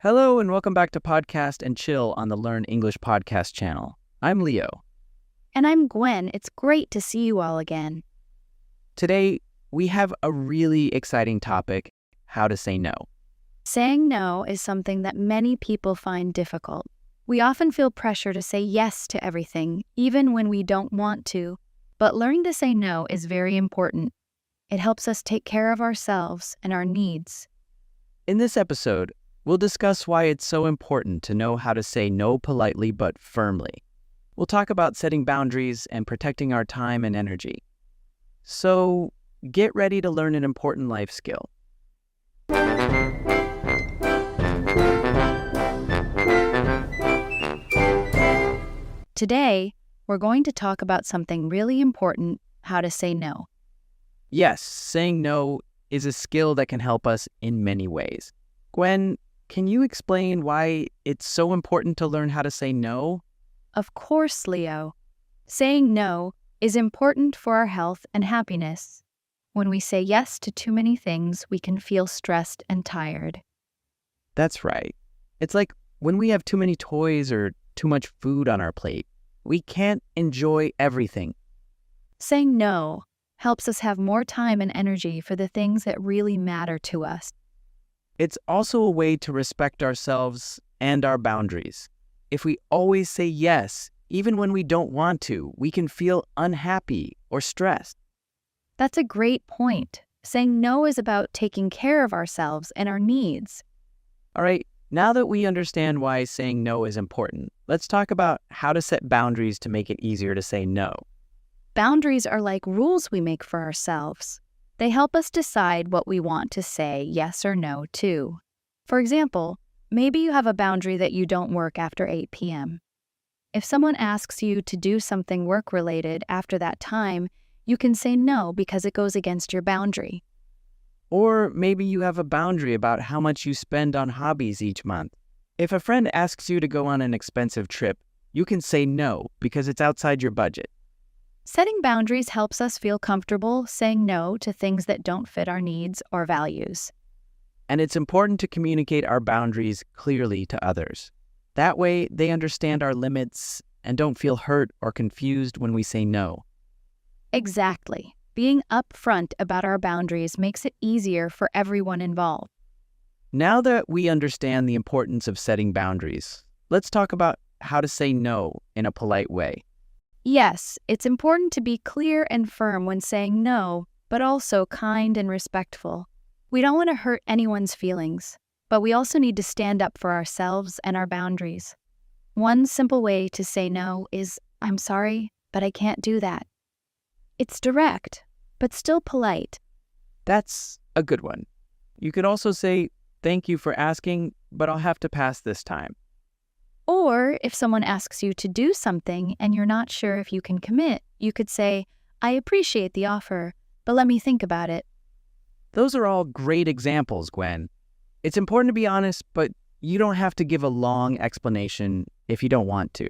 Hello and welcome back to Podcast and Chill on the Learn English podcast channel. I'm Leo. And I'm Gwen. It's great to see you all again. Today, we have a really exciting topic, how to say no. Saying no is something that many people find difficult. We often feel pressure to say yes to everything, even when we don't want to. But learning to say no is very important. It helps us take care of ourselves and our needs. In this episode, we'll discuss why it's so important to know how to say no politely but firmly. We'll talk about setting boundaries and protecting our time and energy. So, get ready to learn an important life skill. Today, we're going to talk about something really important, how to say no. Yes, saying no is a skill that can help us in many ways. Gwen, can you explain why it's so important to learn how to say no? Of course, Leo. Saying no is important for our health and happiness. When we say yes to too many things, we can feel stressed and tired. That's right. It's like when we have too many toys or too much food on our plate, we can't enjoy everything. Saying no helps us have more time and energy for the things that really matter to us. It's also a way to respect ourselves and our boundaries. If we always say yes, even when we don't want to, we can feel unhappy or stressed. That's a great point. Saying no is about taking care of ourselves and our needs. All right, now that we understand why saying no is important, let's talk about how to set boundaries to make it easier to say no. Boundaries are like rules we make for ourselves. They help us decide what we want to say yes or no to. For example, maybe you have a boundary that you don't work after 8 p.m. If someone asks you to do something work-related after that time, you can say no because it goes against your boundary. Or maybe you have a boundary about how much you spend on hobbies each month. If a friend asks you to go on an expensive trip, you can say no because it's outside your budget. Setting boundaries helps us feel comfortable saying no to things that don't fit our needs or values. And it's important to communicate our boundaries clearly to others. That way, they understand our limits and don't feel hurt or confused when we say no. Exactly. Being upfront about our boundaries makes it easier for everyone involved. Now that we understand the importance of setting boundaries, let's talk about how to say no in a polite way. Yes, it's important to be clear and firm when saying no, but also kind and respectful. We don't want to hurt anyone's feelings, but we also need to stand up for ourselves and our boundaries. One simple way to say no is, "I'm sorry, but I can't do that." It's direct, but still polite. That's a good one. You could also say, "Thank you for asking, but I'll have to pass this time." Or if someone asks you to do something and you're not sure if you can commit, you could say, "I appreciate the offer, but let me think about it." Those are all great examples, Gwen. It's important to be honest, but you don't have to give a long explanation if you don't want to.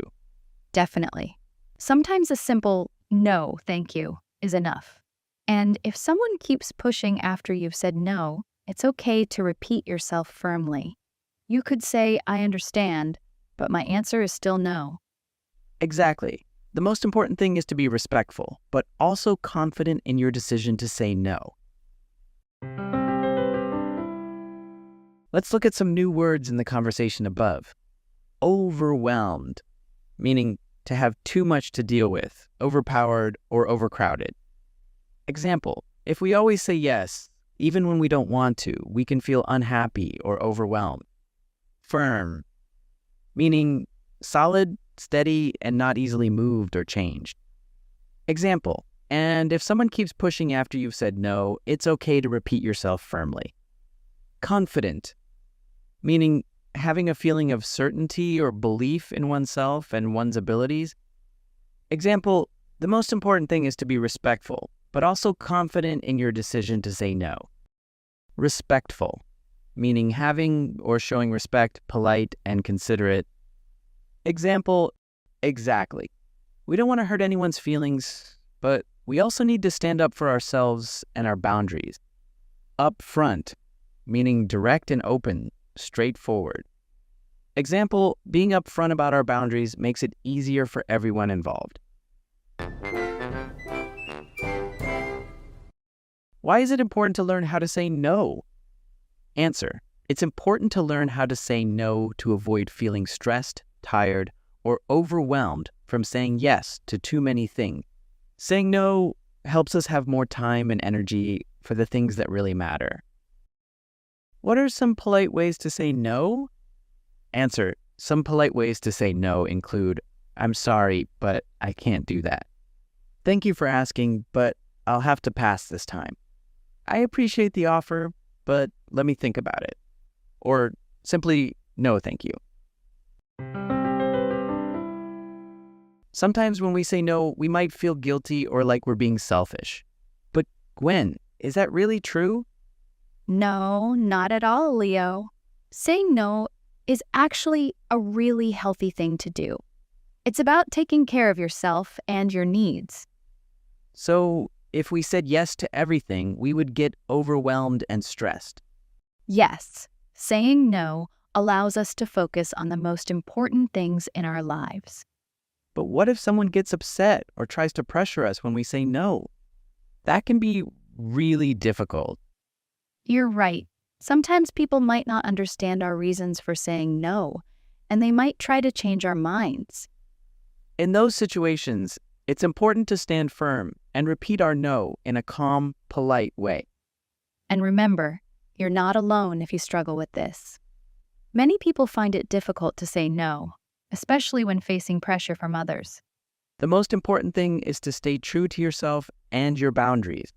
Definitely. Sometimes a simple "no, thank you" is enough. And if someone keeps pushing after you've said no, it's okay to repeat yourself firmly. You could say, "I understand, but my answer is still no." Exactly. The most important thing is to be respectful, but also confident in your decision to say no. Let's look at some new words in the conversation above. Overwhelmed, meaning to have too much to deal with, overpowered or overcrowded. Example, if we always say yes, even when we don't want to, we can feel unhappy or overwhelmed. Firm, meaning solid, steady, and not easily moved or changed. Example, and if someone keeps pushing after you've said no, it's okay to repeat yourself firmly. Confident, meaning having a feeling of certainty or belief in oneself and one's abilities. Example, the most important thing is to be respectful, but also confident in your decision to say no. Respectful, meaning having or showing respect, polite, and considerate. Example, exactly. We don't want to hurt anyone's feelings, but we also need to stand up for ourselves and our boundaries. Upfront, meaning direct and open, straightforward. Example, being upfront about our boundaries makes it easier for everyone involved. Why is it important to learn how to say no? Answer: it's important to learn how to say no to avoid feeling stressed, tired, or overwhelmed from saying yes to too many things. Saying no helps us have more time and energy for the things that really matter. What are some polite ways to say no? Answer: some polite ways to say no include, "I'm sorry, but I can't do that." "Thank you for asking, but I'll have to pass this time." "I appreciate the offer, but let me think about it." Or simply, "No, thank you." Sometimes when we say no, we might feel guilty or like we're being selfish. But Gwen, is that really true? No, not at all, Leo. Saying no is actually a really healthy thing to do. It's about taking care of yourself and your needs. So if we said yes to everything, we would get overwhelmed and stressed. Yes, saying no allows us to focus on the most important things in our lives. But what if someone gets upset or tries to pressure us when we say no? That can be really difficult. You're right. Sometimes people might not understand our reasons for saying no, and they might try to change our minds. In those situations, it's important to stand firm and repeat our no in a calm, polite way. And remember, you're not alone if you struggle with this. Many people find it difficult to say no, especially when facing pressure from others. The most important thing is to stay true to yourself and your boundaries.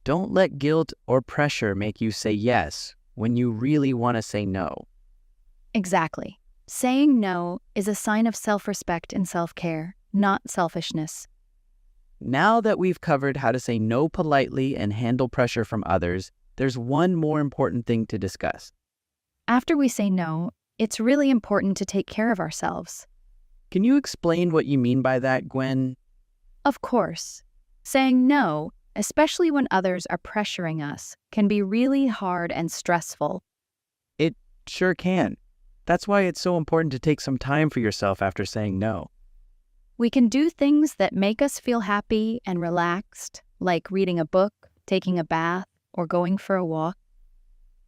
Don't let guilt or pressure make you say yes when you really want to say no. Exactly. Saying no is a sign of self-respect and self-care, not selfishness. Now that we've covered how to say no politely and handle pressure from others, there's one more important thing to discuss. After we say no, it's really important to take care of ourselves. Can you explain what you mean by that, Gwen? Of course, saying no, especially when others are pressuring us, can be really hard and stressful. It sure can. That's why it's so important to take some time for yourself after saying no. We can do things that make us feel happy and relaxed, like reading a book, taking a bath, or going for a walk.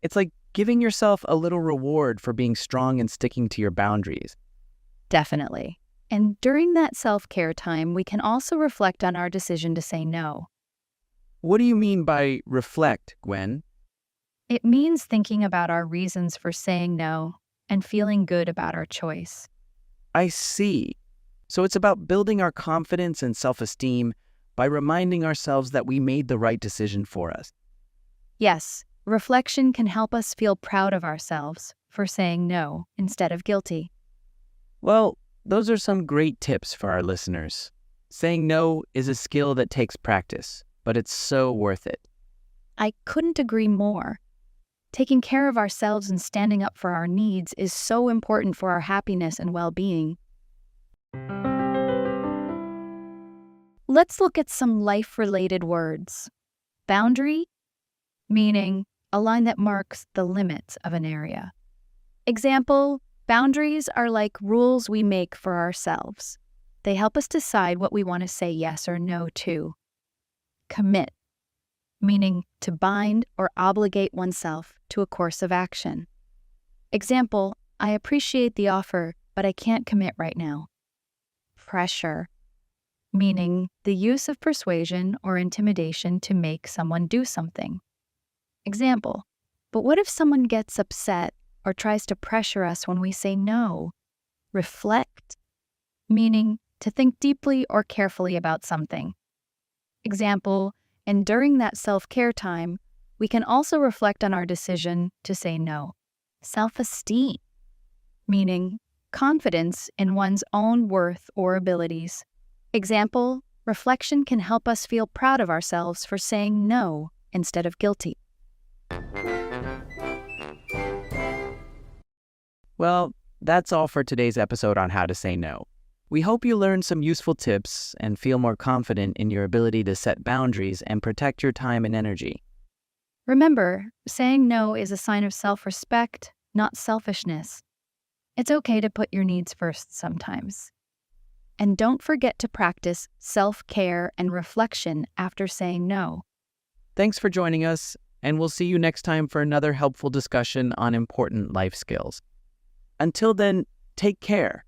It's like giving yourself a little reward for being strong and sticking to your boundaries. Definitely. And during that self-care time, we can also reflect on our decision to say no. What do you mean by reflect, Gwen? It means thinking about our reasons for saying no and feeling good about our choice. I see. So it's about building our confidence and self-esteem by reminding ourselves that we made the right decision for us. Yes, reflection can help us feel proud of ourselves for saying no instead of guilty. Well, those are some great tips for our listeners. Saying no is a skill that takes practice, but it's so worth it. I couldn't agree more. Taking care of ourselves and standing up for our needs is so important for our happiness and well-being. Let's look at some life-related words. Boundary, meaning a line that marks the limits of an area. Example, boundaries are like rules we make for ourselves. They help us decide what we want to say yes or no to. Commit, meaning to bind or obligate oneself to a course of action. Example, I appreciate the offer, but I can't commit right now. Pressure, meaning the use of persuasion or intimidation to make someone do something. Example, but what if someone gets upset or tries to pressure us when we say no? Reflect, meaning to think deeply or carefully about something. Example, and during that self-care time, we can also reflect on our decision to say no. Self-esteem, meaning confidence in one's own worth or abilities. Example, reflection can help us feel proud of ourselves for saying no instead of guilty. Well, that's all for today's episode on how to say no. We hope you learned some useful tips and feel more confident in your ability to set boundaries and protect your time and energy. Remember, saying no is a sign of self-respect, not selfishness. It's okay to put your needs first sometimes. And don't forget to practice self-care and reflection after saying no. Thanks for joining us, and we'll see you next time for another helpful discussion on important life skills. Until then, take care.